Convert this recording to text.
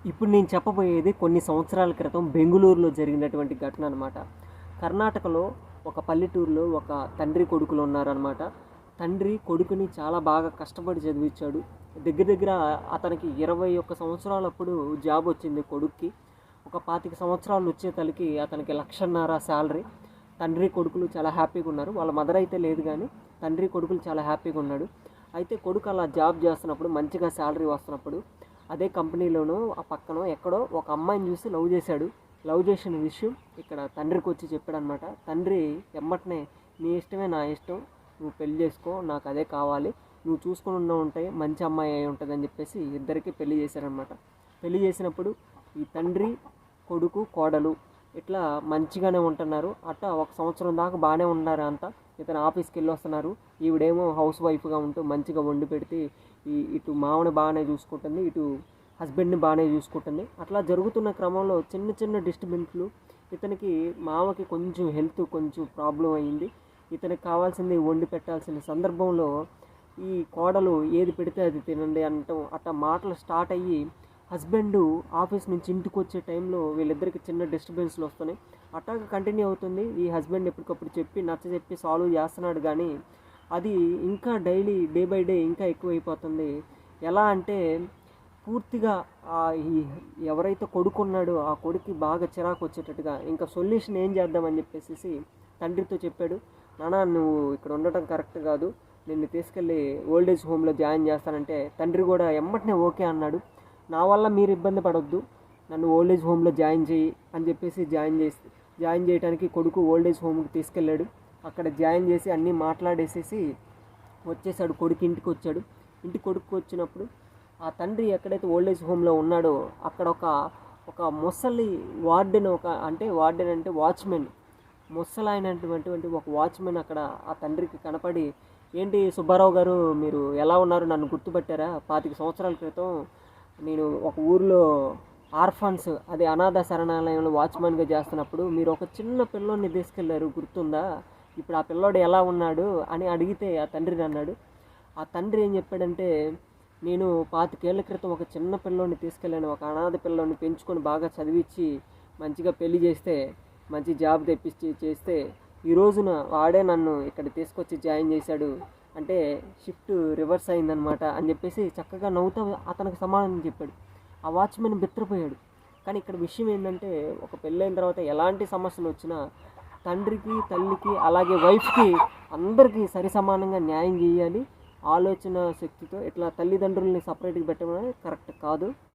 ఇప్పుడు నేను చెప్పబోయేది కొన్ని సంవత్సరాల క్రితం బెంగుళూరులో జరిగినటువంటి ఘటన అనమాట. కర్ణాటకలో ఒక పల్లెటూరులో ఒక తండ్రి కొడుకులు ఉన్నారనమాట. తండ్రి కొడుకుని చాలా బాగా కష్టపడి చదివించాడు. దగ్గర దగ్గర అతనికి 21 సంవత్సరాలప్పుడు జాబ్ వచ్చింది కొడుక్కి. ఒక 25 సంవత్సరాలు వచ్చేతలకి అతనికి 1,50,000 శాలరీ. తండ్రి కొడుకులు చాలా హ్యాపీగా ఉన్నారు. వాళ్ళ మదర్ అయితే లేదు కానీ తండ్రి కొడుకులు చాలా హ్యాపీగా ఉన్నాడు. అయితే కొడుకు అలా జాబ్ చేస్తున్నప్పుడు మంచిగా శాలరీ వస్తున్నప్పుడు అదే కంపెనీలోనూ ఆ పక్కన ఎక్కడో ఒక అమ్మాయిని చూసి లవ్ చేశాడు. లవ్ చేసిన విషయం ఇక్కడ తండ్రికి వచ్చి చెప్పాడనమాట. తండ్రి ఎమ్మటనే నీ ఇష్టమే నా ఇష్టం, నువ్వు పెళ్లి చేసుకో, నాకు అదే కావాలి, నువ్వు చూసుకుని ఉంటే మంచి అమ్మాయి అయి ఉంటుంది అని చెప్పేసి ఇద్దరికి పెళ్లి చేశారనమాట. పెళ్లి చేసినప్పుడు ఈ తండ్రి కొడుకు కోడలు ఇట్లా మంచిగానే ఉంటున్నారు. అట్లా 1 సంవత్సరం దాకా బాగానే ఉన్నారు అంతా. ఇతను ఆఫీస్కి వెళ్ళి వస్తున్నారు, ఈవిడేమో హౌస్ వైఫ్గా ఉంటూ మంచిగా వండి పెడితే ఇటు మామని బాగానే చూసుకుంటుంది, ఇటు హస్బెండ్ని బాగానే చూసుకుంటుంది. అట్లా జరుగుతున్న క్రమంలో చిన్న చిన్న డిస్టర్బెన్స్లు. ఇతనికి మామకి కొంచెం హెల్త్ కొంచెం ప్రాబ్లం అయ్యింది. ఇతనికి కావాల్సింది వండి పెట్టాల్సిన సందర్భంలో ఈ కోడలు ఏది పెడితే అది తినండి అనటం అట్లా మాటలు స్టార్ట్ అయ్యి హస్బెండ్ ఆఫీస్ నుంచి ఇంటికి వచ్చే టైంలో వీళ్ళిద్దరికి చిన్న డిస్టర్బెన్స్లు వస్తున్నాయి. అట్టాగా కంటిన్యూ అవుతుంది. ఈ హస్బెండ్ ఎప్పటికప్పుడు చెప్పి నచ్చ సాల్వ్ చేస్తున్నాడు కానీ అది ఇంకా డైలీ డే బై డే ఇంకా ఎక్కువైపోతుంది. ఎలా అంటే పూర్తిగా ఈ ఎవరైతే కొడుకున్నాడో ఆ కొడుకు బాగా చిరాకు వచ్చేటట్టుగా ఇంకా సొల్యూషన్ ఏం చేద్దామని చెప్పేసి తండ్రితో చెప్పాడు. నాన్న, నువ్వు ఇక్కడ ఉండటం కరెక్ట్ కాదు, నిన్ను తీసుకెళ్ళి ఓల్డేజ్ హోమ్లో జాయిన్ చేస్తానంటే తండ్రి కూడా ఎమ్మటనే ఓకే అన్నాడు. నా వల్ల మీరు ఇబ్బంది పడొద్దు, నన్ను ఓల్డేజ్ హోమ్లో జాయిన్ చేయి అని చెప్పేసి జాయిన్ చేయడానికి కొడుకు ఓల్డేజ్ హోమ్కి తీసుకెళ్ళాడు. అక్కడ జాయిన్ చేసి అన్నీ మాట్లాడేసేసి వచ్చేసాడు. కొడుకు ఇంటికి వచ్చాడు. ఇంటికి కొడుకు వచ్చినప్పుడు ఆ తండ్రి ఎక్కడైతే ఓల్డేజ్ హోమ్లో ఉన్నాడో అక్కడ ఒక ముసలి వార్డెన్ వార్డెన్ అంటే వాచ్మెన్, ముసలైనటువంటి ఒక వాచ్మెన్ అక్కడ ఆ తండ్రికి కనపడి, ఏంటి సుబ్బారావు గారు, మీరు ఎలా ఉన్నారు, నన్ను గుర్తుపట్టారా? 25 సంవత్సరాల క్రితం నేను ఒక ఊరిలో ఆర్ఫన్స్ అదే అనాథ శరణాలయంలో వాచ్మెన్గా చేస్తున్నప్పుడు మీరు ఒక చిన్న పిల్లోడిని తీసుకెళ్లారు, గుర్తుందా? ఇప్పుడు ఆ పిల్లోడు ఎలా ఉన్నాడు అని అడిగితే ఆ తండ్రిని అన్నాడు. ఆ తండ్రి ఏం చెప్పాడంటే, నేను 25 ఏళ్ల క్రితం ఒక చిన్న పిల్లోడిని తీసుకెళ్ళాను, ఒక అనాథ పిల్లోడిని పెంచుకొని బాగా చదివించి మంచిగా పెళ్లి చేస్తే, మంచి జాబ్ తెప్పించి చేస్తే ఈ రోజున వాడే నన్ను ఇక్కడ తీసుకొచ్చి జాయిన్ చేశాడు, అంటే షిఫ్ట్ రివర్స్ అయిందనమాట అని చెప్పేసి చక్కగా నవ్వుతూ అతనికి సమాధానం చెప్పాడు. ఆ వాచ్మెన్ బెత్తరపోయాడు. కానీ ఇక్కడ విషయం ఏంటంటే, ఒక పెళ్ళైన తర్వాత ఎలాంటి సమస్యలు వచ్చినా తండ్రికి, తల్లికి, అలాగే వైఫ్కి అందరికీ సరి సమానంగా న్యాయం చేయాలి. ఆలోచన శక్తితో ఇట్లా తల్లిదండ్రుల్ని సపరేట్గా పెట్టడం కరెక్ట్ కాదు.